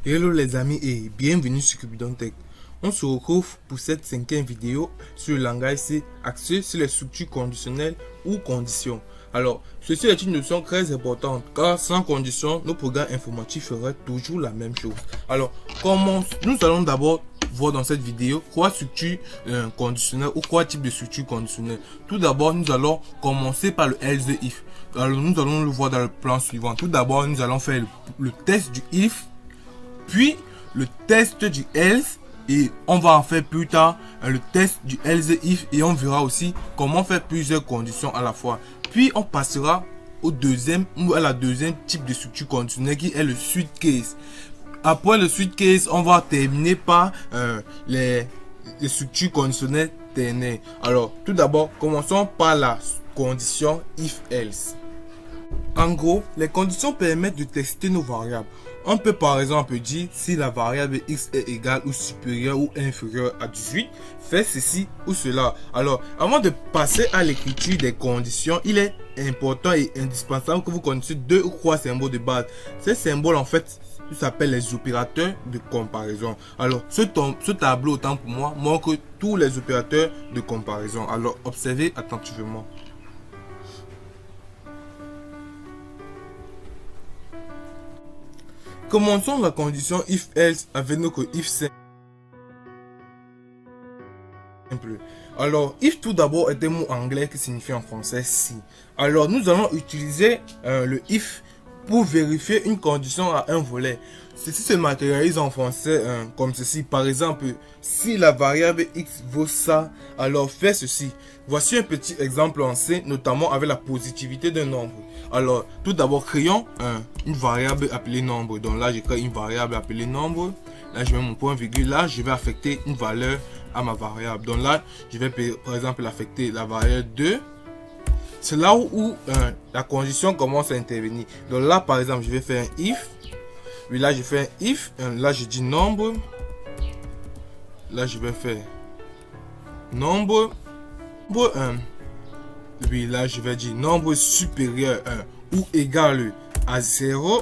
Hello les amis et bienvenue sur Cupidon Tech. On se retrouve pour cette cinquième vidéo sur le langage C axé sur les structures conditionnelles ou conditions. Alors, ceci est une notion très importante car sans condition, nos programmes informatiques feraient toujours la même chose. Alors, nous allons d'abord voir dans cette vidéo quoi structure conditionnelle ou quoi type de structure conditionnelle. Tout d'abord, nous allons commencer par le else if. Alors, nous allons le voir dans le plan suivant. Tout d'abord, nous allons faire le test du if, puis le test du else, et on va en faire plus tard le test du else if, et on verra aussi comment faire plusieurs conditions à la fois. Puis on passera au à la deuxième type de structure conditionnelle qui est le switch case. Après le switch case, on va terminer par les structures conditionnelles ternaires. Alors tout d'abord, commençons par la condition if else. En gros, les conditions permettent de tester nos variables. On peut par exemple dire si la variable x est égale ou supérieure ou inférieure à 18, fait ceci ou cela. Alors, avant de passer à l'écriture des conditions, il est important et indispensable que vous connaissiez deux ou trois symboles de base. Ces symboles, en fait, s'appellent les opérateurs de comparaison. Alors, ce tableau, autant pour moi, montre tous les opérateurs de comparaison. Alors, observez attentivement. Commençons la condition if else avec notre if simple. Alors, if tout d'abord est un mot anglais qui signifie en français si. Alors, nous allons utiliser le if pour vérifier une condition à un volet. Ceci se matérialise en français comme ceci. Par exemple, si la variable x vaut ça, alors fais ceci. Voici un petit exemple en C, notamment avec la positivité d'un nombre. Alors, tout d'abord, créons une variable appelée nombre. Donc là, je crée une variable appelée nombre. Là, je mets mon point virgule. Là, je vais affecter une valeur à ma variable. Donc là, je vais par exemple affecter la variable 2. C'est là où la condition commence à intervenir. Donc là, par exemple, je vais faire un if. Puis là, je fais un if. Là, je dis nombre. Là, je vais faire nombre. Puis là, je vais dire nombre supérieur ou égal à 0.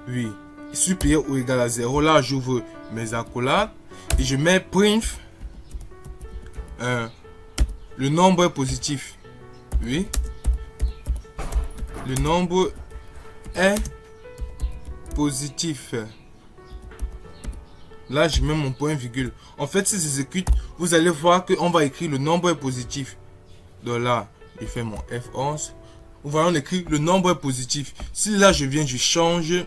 Oui, supérieur ou égal à 0. Là, j'ouvre mes accolades. Et je mets print le nombre positif. Oui, le nombre est positif. Là, je mets mon point virgule. En fait, si j'exécute, vous allez voir qu'on va écrire le nombre est positif. Donc là, je fais mon F11. Nous allons écrire le nombre est positif. Si là, je viens, je change.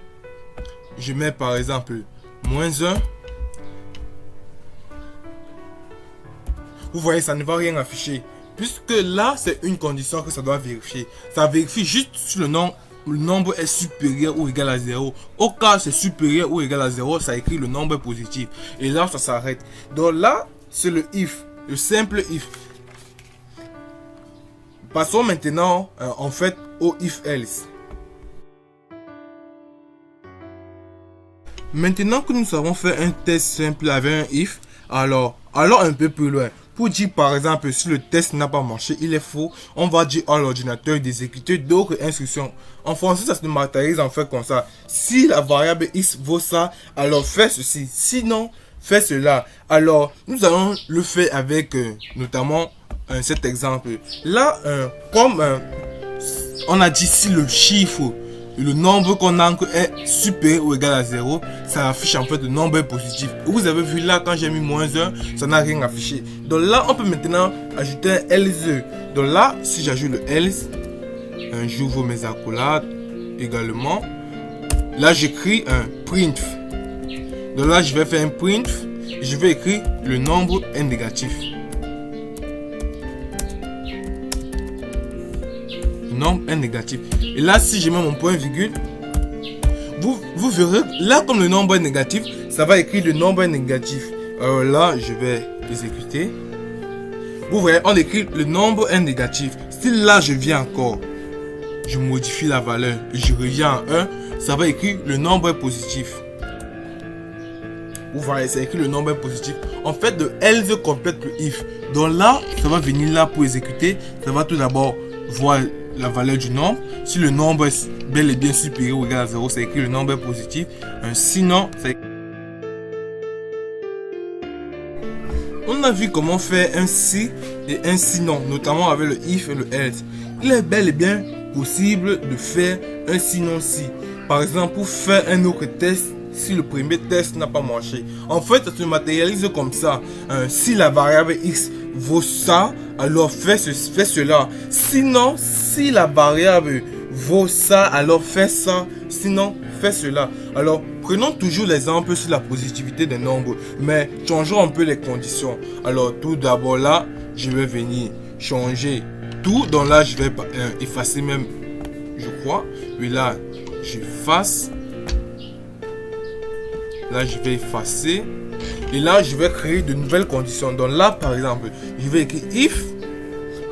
Je mets par exemple -1. Vous voyez, ça ne va rien afficher. Puisque là, c'est une condition que ça doit vérifier. Ça vérifie juste si le nombre est supérieur ou égal à 0. Au cas c'est supérieur ou égal à 0, ça écrit le nombre positif. Et là, ça s'arrête. Donc là, c'est le if, le simple if. Passons maintenant, en fait, au if else. Maintenant que nous avons fait un test simple avec un if, alors un peu plus loin. Pour dire par exemple si le test n'a pas marché, il est faux, on va dire à l'ordinateur d'exécuter d'autres instructions. En français, ça se matérialise en fait comme ça. Si la variable x vaut ça, alors fais ceci. Sinon, fais cela. Alors, nous allons le faire avec notamment cet exemple. Là, comme on a dit si le chiffre, le nombre qu'on encre est supérieur ou égal à 0, ça affiche en fait le nombre positif. Vous avez vu là, quand j'ai mis -1, ça n'a rien affiché. Donc là, on peut maintenant ajouter un else. Donc là, si j'ajoute le else, j'ouvre mes accolades également. Là, j'écris un print. Donc là, je vais faire un print. Je vais écrire le nombre est négatif. Nombre est négatif. Et là, si je mets mon point virgule, vous verrez, là, comme le nombre est négatif, ça va écrire le nombre est négatif. Alors là, je vais exécuter. Vous voyez, on écrit le nombre est négatif. Si là, je viens encore, je modifie la valeur et je reviens en 1, ça va écrire le nombre est positif. Vous voyez, c'est écrit le nombre est positif. En fait, le else complète le if. Donc là, ça va venir là pour exécuter. Ça va tout d'abord voir la valeur du nombre. Si le nombre est bel et bien supérieur ou égal à 0, c'est écrit le nombre est positif. Sinon, c'est... On a vu comment faire un si et un sinon, notamment avec le if et le else. Il est bel et bien possible de faire un sinon si. Par exemple, pour faire un autre test, si le premier test n'a pas marché. En fait, ça se matérialise comme ça. Si la variable x vaut ça, alors fais cela. Sinon, si la variable vaut ça, alors fais ça. Sinon, fais cela. Alors, prenons toujours l'exemple sur la positivité des nombres, mais changeons un peu les conditions. Alors, tout d'abord là, je vais venir changer tout. Donc là, je vais effacer même, je crois. Puis là, j'efface. Là, je vais effacer. Et là, je vais créer de nouvelles conditions. Donc là, par exemple, je vais écrire if.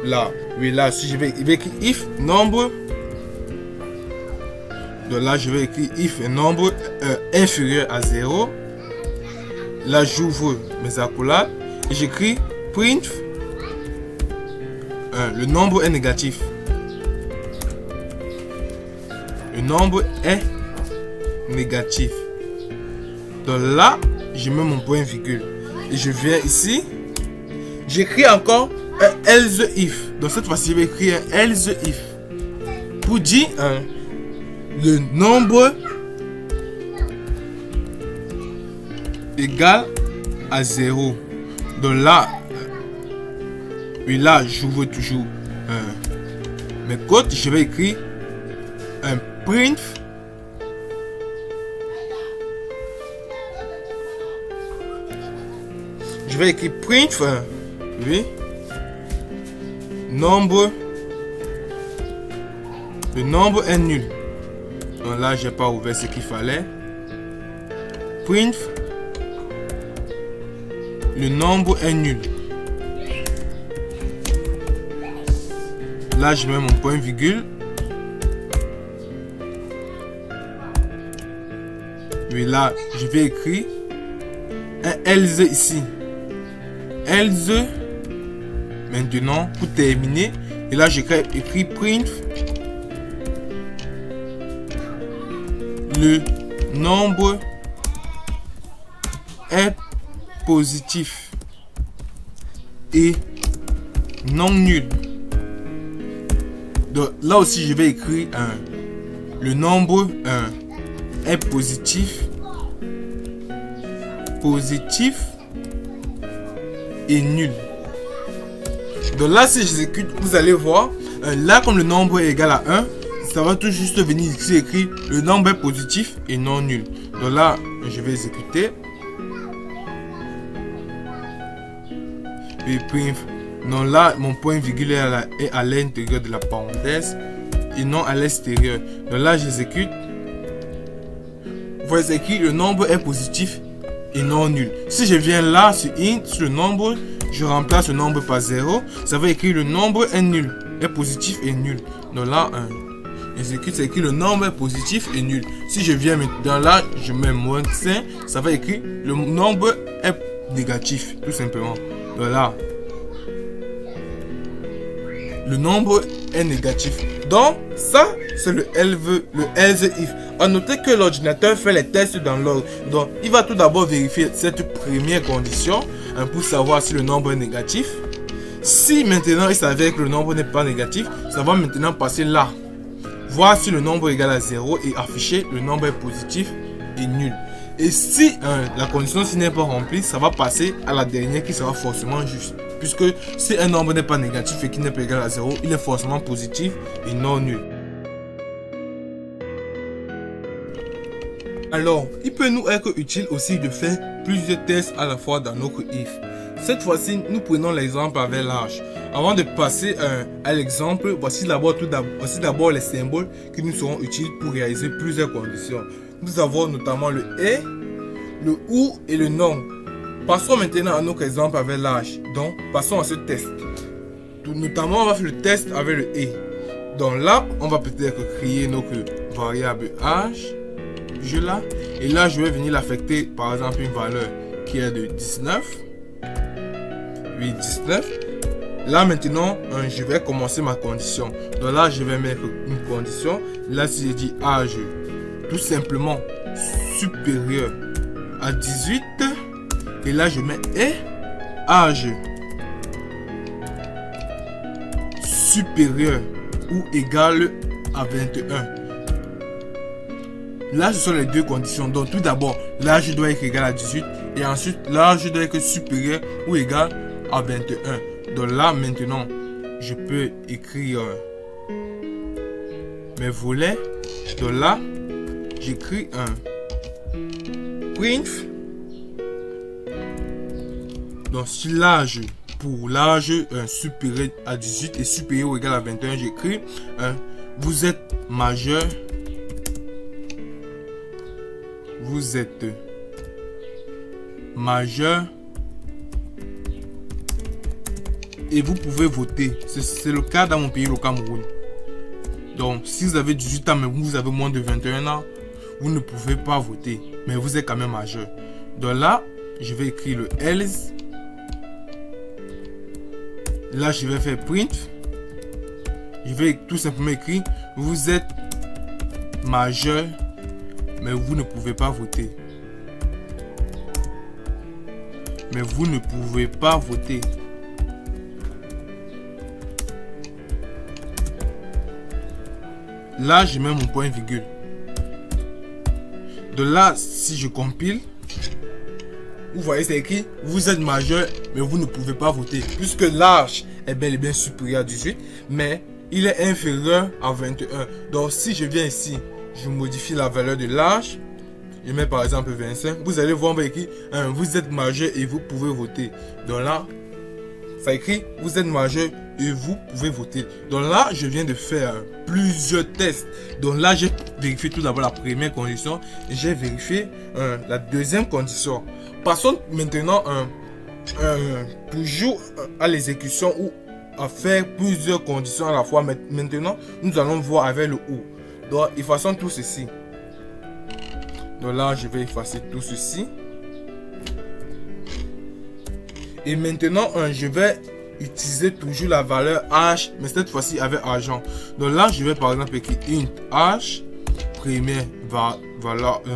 Là, oui, là, si je vais écrire if nombre. Donc là, je vais écrire if un nombre inférieur à 0. Là, j'ouvre mes accolades. Et j'écris print. Le nombre est négatif. Le nombre est négatif. Donc là, je mets mon point virgule. Et je viens ici. J'écris encore un else if. Donc cette fois-ci, je vais écrire un else if. Pour dire le nombre égal à 0. Donc là, et là, j'ouvre toujours mes codes. Je vais écrire un print. Je vais écrire print, oui, nombre, le nombre est nul. Donc là, j'ai pas ouvert ce qu'il fallait. Print, le nombre est nul. Là, je mets mon point virgule. Oui, là, je vais écrire un else ici. Else, maintenant pour terminer, et là j'écris print le nombre est positif et non nul. Donc là aussi je vais écrire le nombre est positif et nul. Donc là, si j'exécute, vous allez voir, là comme le nombre est égal à 1, ça va tout juste venir ici écrit le nombre est positif et non nul. Donc là, je vais exécuter. Et puis, non, là, mon point virgule est à l'intérieur de la parenthèse et non à l'extérieur. Donc là, j'exécute. Vous voyez écrit le nombre est positif et non nul. Si je viens là sur int, sur le nombre, je remplace le nombre par 0, ça va écrire le nombre est nul, est positif et nul. Donc là, exécute, c'est écrit le nombre est positif et nul. Si je viens maintenant là, je mets moins 5, ça va écrire le nombre est négatif, tout simplement. Donc là, le nombre est négatif. Donc ça, c'est le else if. A noter que l'ordinateur fait les tests dans l'ordre. Donc, il va tout d'abord vérifier cette première condition pour savoir si le nombre est négatif. Si maintenant il s'avère que le nombre n'est pas négatif, ça va maintenant passer là. Voir si le nombre est égal à 0 et afficher le nombre est positif et nul. Et si la condition n'est pas remplie, ça va passer à la dernière qui sera forcément juste. Puisque si un nombre n'est pas négatif et qu'il n'est pas égal à 0, il est forcément positif et non nul. Alors, il peut nous être utile aussi de faire plusieurs tests à la fois dans notre if. Cette fois-ci, nous prenons l'exemple avec l'âge. Avant de passer à l'exemple, voici d'abord les symboles qui nous seront utiles pour réaliser plusieurs conditions. Nous avons notamment le et, le ou et le non. Passons maintenant à notre exemple avec l'âge. Donc, passons à ce test. Notamment, on va faire le test avec le et. Donc là, on va peut-être créer notre variable âge. Et là, je vais venir l'affecter par exemple une valeur qui est de 19. Oui, 19. Là maintenant, je vais commencer ma condition. Donc là, je vais mettre une condition. Là, si je dis âge, tout simplement supérieur à 18. Et là, je mets et âge supérieur ou égal à 21. Là, ce sont les deux conditions. Donc, tout d'abord, l'âge doit être égal à 18. Et ensuite, l'âge doit être supérieur ou égal à 21. Donc là, maintenant, je peux écrire mes volets. Donc là, j'écris un print. Donc, si l'âge, pour l'âge supérieur à 18 et supérieur ou égal à 21, j'écris vous êtes majeur. Vous êtes majeur et vous pouvez voter. C'est le cas dans mon pays, le Cameroun. Donc, si vous avez 18 ans mais vous avez moins de 21 ans, vous ne pouvez pas voter. Mais vous êtes quand même majeur. Donc là, je vais écrire le else. Là, je vais faire print. Je vais tout simplement écrire vous êtes majeur mais vous ne pouvez pas voter. Mais vous ne pouvez pas voter. Là, je mets mon point virgule. De là, si je compile, vous voyez, c'est écrit vous êtes majeur, mais vous ne pouvez pas voter. Puisque l'âge est bel et bien supérieur à 18, mais il est inférieur à 21. Donc, si je viens ici, je modifie la valeur de l'âge. Je mets par exemple 25. Vous allez voir, on va écrire vous êtes majeur et vous pouvez voter. Donc là, ça écrit vous êtes majeur et vous pouvez voter. Donc là, je viens de faire plusieurs tests. Donc là, j'ai vérifié tout d'abord la première condition et j'ai vérifié la deuxième condition. Passons maintenant pour jouer à l'exécution ou à faire plusieurs conditions à la fois. Maintenant, nous allons voir avec le ou. Donc, effaçons tout ceci. Donc là, je vais effacer tout ceci. Et maintenant, je vais utiliser toujours la valeur h, mais cette fois-ci avec argent. Donc là, je vais par exemple écrire int h, première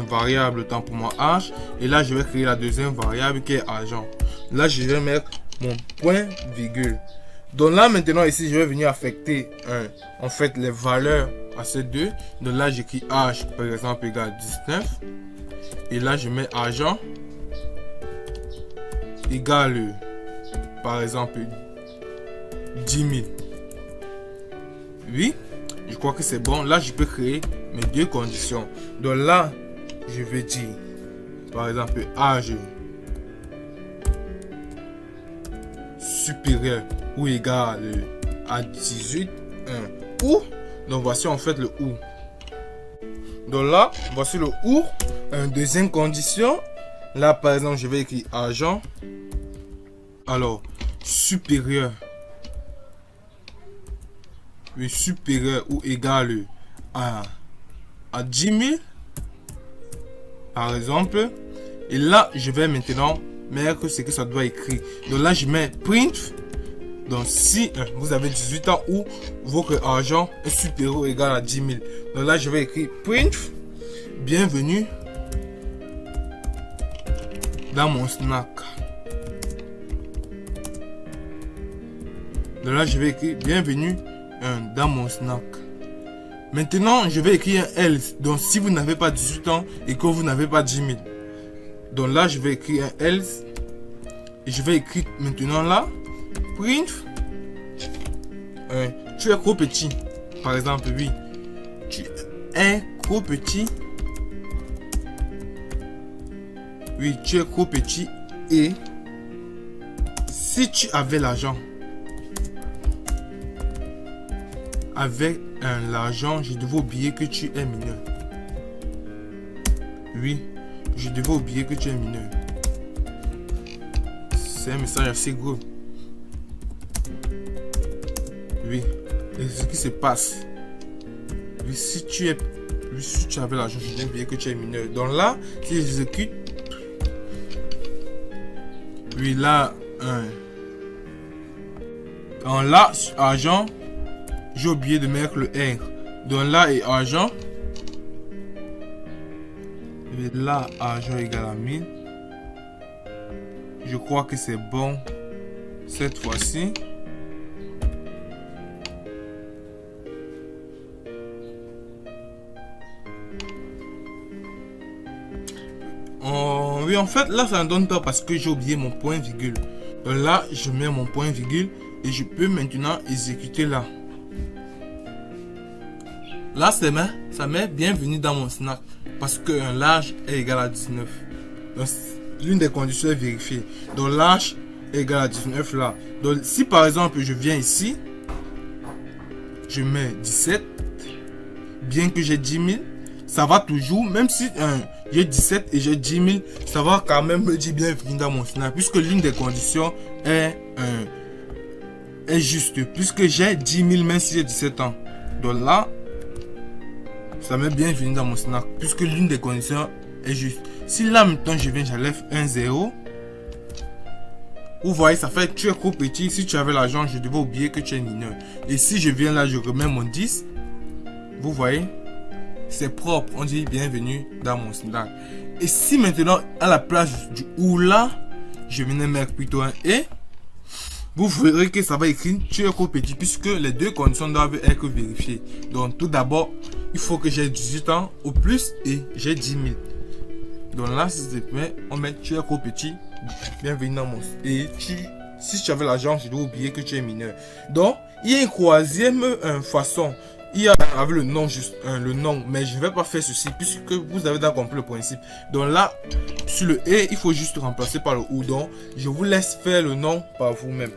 variable temps pour moi h, et là, je vais créer la deuxième variable qui est argent. Là, je vais mettre mon point virgule. Donc là, maintenant, ici, je vais venir affecter en fait les valeurs à ces deux. Donc là, j'écris h par exemple égale 19. Et là, je mets argent égale par exemple 10 000. Oui, je crois que c'est bon. Là, je peux créer mes deux conditions. Donc là, je vais dire par exemple âge supérieur ou égal à 18, ou. Donc voici en fait le ou. Donc là, voici le ou. Deuxième condition. Là, par exemple, je vais écrire argent. Alors, supérieur. Oui, supérieur ou égal à 10 000. Par exemple. Et là, je vais maintenant mettre ce que ça doit écrire. Donc là, je mets print. Donc si vous avez 18 ans ou votre argent est supérieur ou égal à 10 000. Donc là, je vais écrire print. Bienvenue dans mon snack. Donc là, je vais écrire bienvenue dans mon snack. Maintenant, je vais écrire un else. Donc si vous n'avez pas 18 ans et que vous n'avez pas 10 000. Donc là, je vais écrire un else. Et je vais écrire maintenant là. Print. Tu es trop petit. Par exemple, oui. Tu es trop petit. Oui, tu es trop petit. Et si tu avais l'argent. Avec l'argent, je devais oublier que tu es mineur. Oui, je devais oublier que tu es mineur. C'est un message assez gros. Oui, et ce qui se passe. Oui, si tu avais l'argent, je devais oublier que tu es mineur. Donc là, si j'exécute. Oui, là, Là, argent, j'ai oublié de mettre le R. Donc là est argent. Et là, argent égale à 1000. Je crois que c'est bon cette fois-ci. Oui, en fait, là, ça ne donne pas parce que j'ai oublié mon point virgule. Donc là, je mets mon point virgule et je peux maintenant exécuter là. Là, ça met bienvenue dans mon snack parce qu'un large est égal à 19. Donc, l'une des conditions est vérifiée. Donc, large est égal à 19 là. Donc, si par exemple, je viens ici, je mets 17, bien que j'ai 10 000, ça va toujours, même si j'ai 17 et j'ai 10 000, ça va quand même me dire bienvenue dans mon snack puisque l'une des conditions est juste, puisque j'ai 10 000 même si j'ai 17 ans. Donc là, ça met bienvenue dans mon snack puisque l'une des conditions est juste. Si là maintenant je viens, j'enlève un 0, vous voyez, ça fait tu es trop petit. Si tu avais l'argent, je devais oublier que tu es mineur. Et si je viens là, je remets mon 10, vous voyez, c'est propre, on dit bienvenue dans mon snack. Et si maintenant à la place du ou là, je venais mettre plutôt un et, vous verrez que ça va écrire tu es trop petit puisque les deux conditions doivent être vérifiées. Donc tout d'abord, il faut que j'ai 18 ans au plus et j'ai 10 000. Donc là, si c'est fait, on met tu es trop petit, bienvenue dans mon snack. Et si tu avais l'argent, je dois oublier que tu es mineur. Donc il y a une troisième façon. Il y a avec le nom, juste le nom, mais je ne vais pas faire ceci puisque vous avez déjà compris le principe. Donc là, sur le et, il faut juste remplacer par le ou. Donc, je vous laisse faire le nom par vous-même.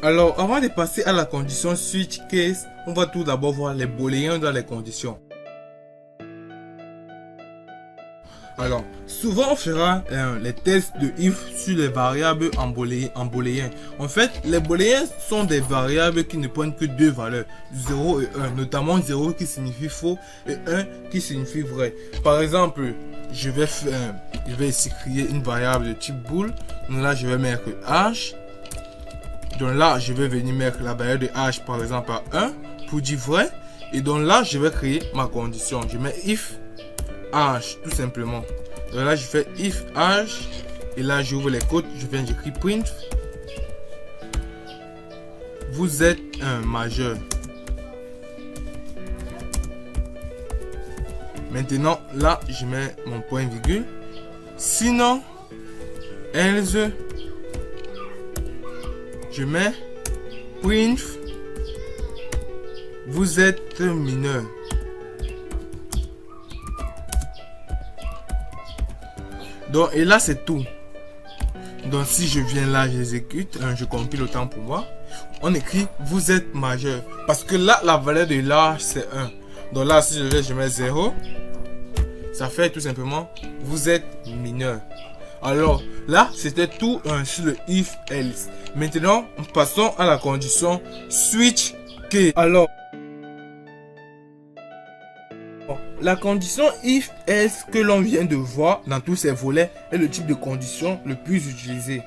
Alors, avant de passer à la condition switch case, on va tout d'abord voir les booléens dans les conditions. Alors, souvent on fera les tests de if sur les variables en booléen. En fait, les booléens sont des variables qui ne prennent que deux valeurs, 0 et 1, notamment 0 qui signifie faux et 1 qui signifie vrai. Par exemple, je vais ici créer une variable de type bool. Donc là, je vais mettre h. Donc là, je vais venir mettre la variable de h par exemple à 1 pour dire vrai. Et donc là, je vais créer ma condition. Je mets if h tout simplement. Donc là je fais if h et là j'ouvre les côtes, j'écris print vous êtes un majeur. Maintenant là je mets mon point virgule, sinon else je mets print vous êtes mineur. Donc, et là, c'est tout. Donc, si je viens là, j'exécute, je compile autant pour moi. On écrit, vous êtes majeur. Parce que là, la valeur de l'âge, c'est 1. Donc là, si je mets 0. Ça fait tout simplement, vous êtes mineur. Alors, là, c'était tout sur le if else. Maintenant, passons à la condition switch case. Alors, la condition if else que l'on vient de voir dans tous ces volets est le type de condition le plus utilisé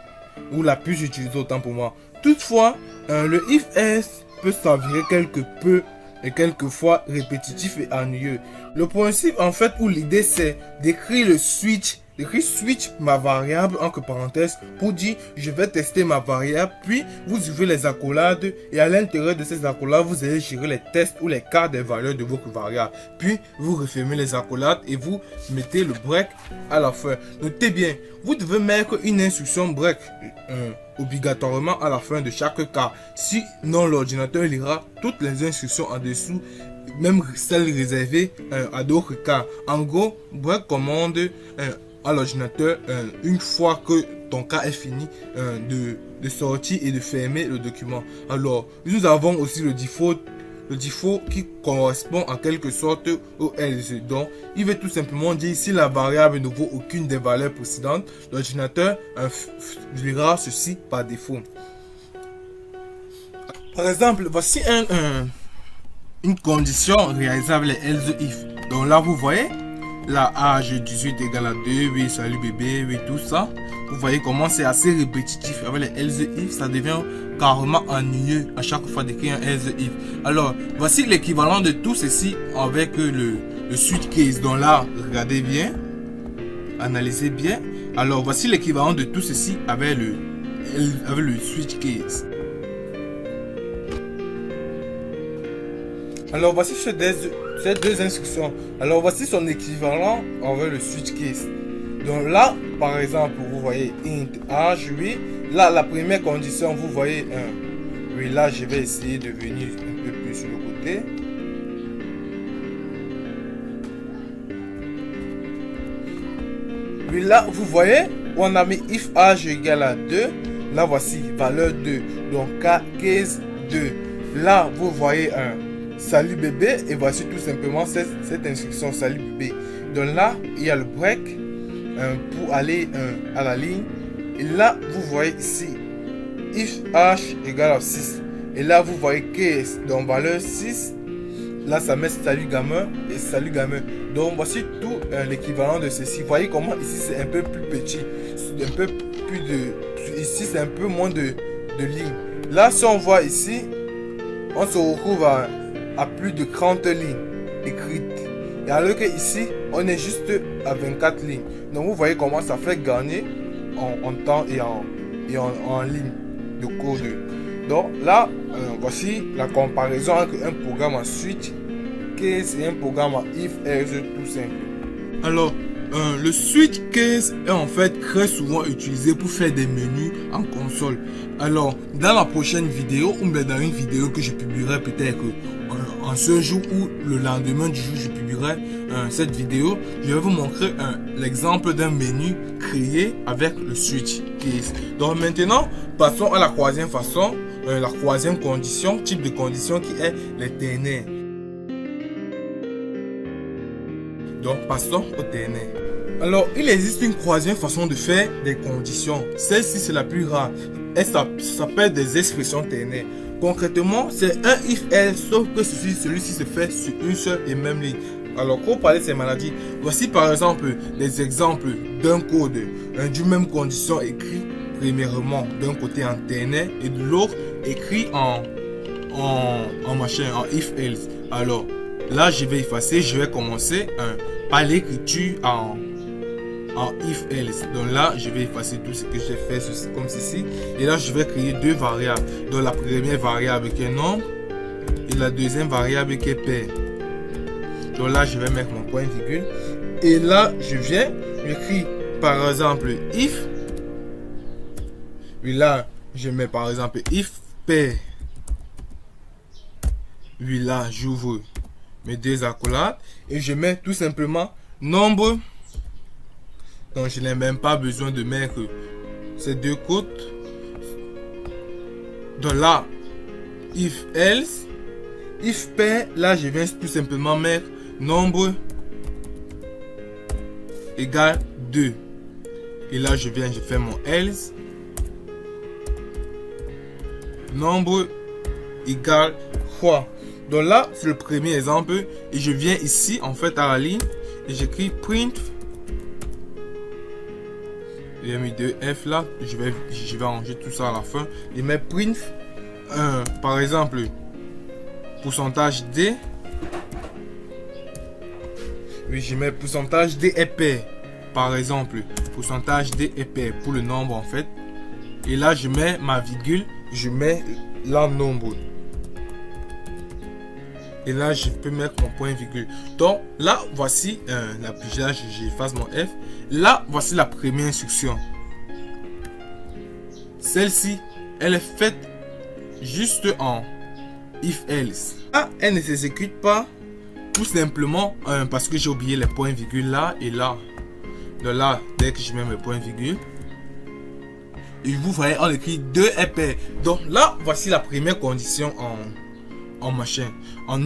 ou la plus utilisée autant pour moi. Toutefois, le if else peut s'avérer quelque peu et quelquefois répétitif et ennuyeux. Le principe en fait ou l'idée c'est d'écrire le switch. Switch ma variable entre parenthèses pour dire je vais tester ma variable, puis vous ouvrez les accolades et à l'intérieur de ces accolades vous allez gérer les tests ou les cas des valeurs de votre variable, puis vous refermez les accolades et vous mettez le break à la fin. Notez bien, vous devez mettre une instruction break obligatoirement à la fin de chaque cas, sinon l'ordinateur lira toutes les instructions en dessous, même celles réservées à d'autres cas. En gros, break commande à l'ordinateur une fois que ton cas est fini de sortir et de fermer le document. Alors nous avons aussi le default qui correspond en quelque sorte au else. Donc il veut tout simplement dire si la variable ne vaut aucune des valeurs précédentes, l'ordinateur lira ceci par défaut. Par exemple, voici une condition réalisable else if. Donc là vous voyez, la âge 18 égale à 2, oui, salut bébé, oui, tout ça. Vous voyez comment c'est assez répétitif avec les else if, ça devient carrément ennuyeux à chaque fois d'écrire un else if. Alors, voici l'équivalent de tout ceci avec le switch case. Donc là, regardez bien, analysez bien. Alors, voici l'équivalent de tout ceci avec le switch case. Alors, voici ces deux instructions. Alors, voici son équivalent avec le switch case. Donc là, par exemple, vous voyez int age, oui. Là, la première condition, vous voyez 1. Oui, là, je vais essayer de venir un peu plus sur le côté. Oui, là, vous voyez, on a mis if age égale à 2. Là, voici valeur 2. Donc, case 2. Là, vous voyez un salut bébé. Et voici tout simplement cette instruction salut bébé. Donc là, il y a le break pour aller à la ligne. Et là, vous voyez ici, if h égale à 6. Et là, vous voyez case, donc valeur 6. Là, ça met salut gamin et salut gamin. Donc, voici tout l'équivalent de ceci. Vous voyez comment ici, c'est un peu plus petit. Un peu plus de... Ici, c'est un peu moins de lignes. Là, si on voit ici, on se retrouve à plus de 30 lignes écrites. Et alors que ici, on est juste à 24 lignes. Donc, vous voyez comment ça fait gagner en temps et en ligne de code. Donc là, voici la comparaison entre un programme en switch case et un programme en if else tout simple. Alors, le switch case est en fait très souvent utilisé pour faire des menus en console. Alors, dans la prochaine vidéo, ou bien dans une vidéo que je publierai peut-être en ce jour ou le lendemain du jour, je publierai cette vidéo, je vais vous montrer l'exemple d'un menu créé avec le switch case. Donc maintenant, passons à la troisième façon, la troisième condition, type de condition qui est les ternaires. Donc passons au ternaire. Alors, il existe une troisième façon de faire des conditions. Celle-ci, c'est la plus rare. Et ça s'appelle des expressions ternaires. Concrètement, c'est un if else, sauf que celui-ci se fait sur une seule et même ligne. Alors, pour parler de ces maladies, voici par exemple des exemples d'un code, d'une même condition écrit premièrement d'un côté en ternaire et de l'autre écrit en if else. Alors, là, je vais effacer, je vais commencer par l'écriture en if else. Donc là, je vais effacer tout ce que j'ai fait comme ceci. Et là, je vais créer deux variables. Donc la première variable qui est nombre et la deuxième variable qui est pair. Donc là, je vais mettre mon point virgule. Et là, j'écris par exemple if. Oui, là, je mets par exemple if pair. Oui, là, j'ouvre mes deux accolades et je mets tout simplement nombre. Donc je n'ai même pas besoin de mettre ces deux côtes. Donc là, if else, if pair, là je viens tout simplement mettre nombre égale 2. Et là je fais mon else. Nombre égale 3. Donc là, c'est le premier exemple. Et je viens ici, en fait, à la ligne. Et j'écris print. J'ai mis 2F là. Je vais ranger tout ça à la fin. Et mets print. Par exemple, pourcentage D. Oui, je mets pourcentage D est pair. Par exemple, pourcentage D est pair pour le nombre, en fait. Et là, je mets ma virgule. Je mets la nombre. Et là, je peux mettre mon point virgule. Donc, là, voici, là, j'efface mon F. Là, voici la première instruction. Celle-ci, elle est faite juste en if else. Là, elle ne s'exécute pas, tout simplement parce que j'ai oublié les points virgule là et là. Donc là, dès que je mets mes points virgule, et vous voyez, on écrit 2 est pair. Donc là, voici la première condition en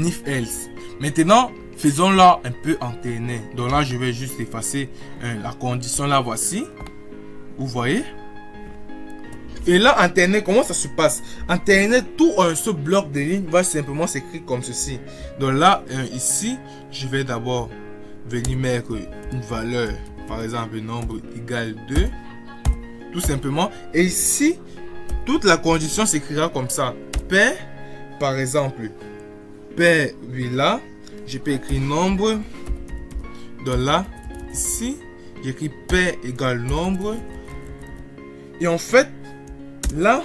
if else. Maintenant, faisons-la un peu en ternaire. Donc là, je vais juste effacer la condition là, voici. Vous voyez? Et là, en ternaire, comment ça se passe? En ternaire, tout ce bloc de ligne va simplement s'écrire comme ceci. Donc là, ici, je vais d'abord venir mettre une valeur, par exemple, nombre égale 2. tout simplement. Et ici, toute la condition s'écrira comme ça. P, par exemple, P, oui, là, je peux écrire nombre. Donc là, ici, j'écris P égale nombre. Et en fait, là,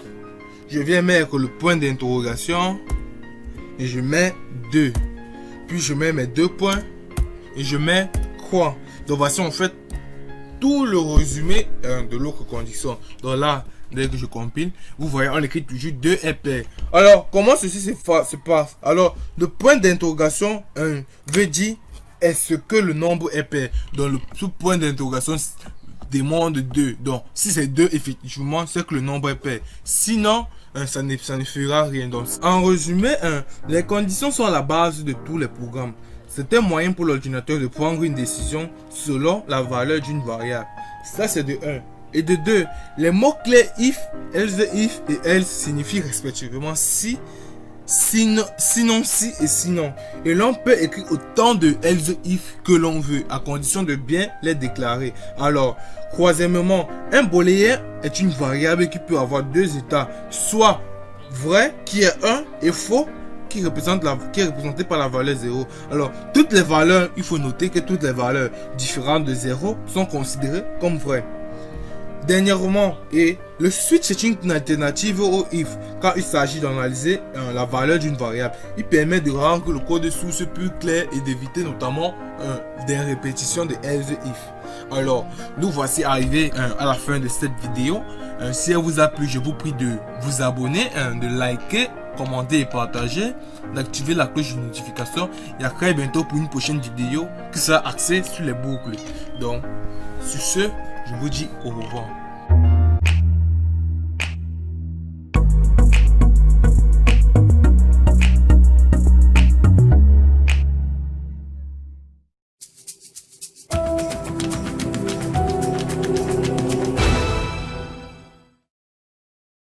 je viens mettre le point d'interrogation. Et je mets 2. Puis je mets mes 2 points. Et je mets quoi. Donc voici en fait tout le résumé de l'autre condition. Donc là, dès que je compile, vous voyez, on écrit toujours 2 est pair. Alors, comment ceci se passe? Alors, le point d'interrogation veut dire est-ce que le nombre est pair. Donc, le sous-point d'interrogation demande 2. Donc, si c'est 2, effectivement, c'est que le nombre est pair. Sinon, ça ne fera rien. Donc, en résumé, les conditions sont la base de tous les programmes. C'est un moyen pour l'ordinateur de prendre une décision selon la valeur d'une variable. Ça, c'est de 1. Et de 2, les mots-clés if, else if et else signifient respectivement si, sinon si et sinon. Et l'on peut écrire autant de else if que l'on veut, à condition de bien les déclarer. Alors, troisièmement, un booléen est une variable qui peut avoir 2 états, soit vrai qui est 1 et faux qui est représenté par la valeur 0. Alors, toutes les valeurs, il faut noter que toutes les valeurs différentes de 0 sont considérées comme vraies. Dernièrement, le switch est une alternative au if quand il s'agit d'analyser la valeur d'une variable. Il permet de rendre le code source plus clair et d'éviter notamment des répétitions de else if. Alors, nous voici arrivés à la fin de cette vidéo. Si elle vous a plu, je vous prie de vous abonner, de liker, commenter et partager, d'activer la cloche de notification et à très bientôt pour une prochaine vidéo qui sera axée sur les boucles. Donc, sur ce, je vous dis au revoir.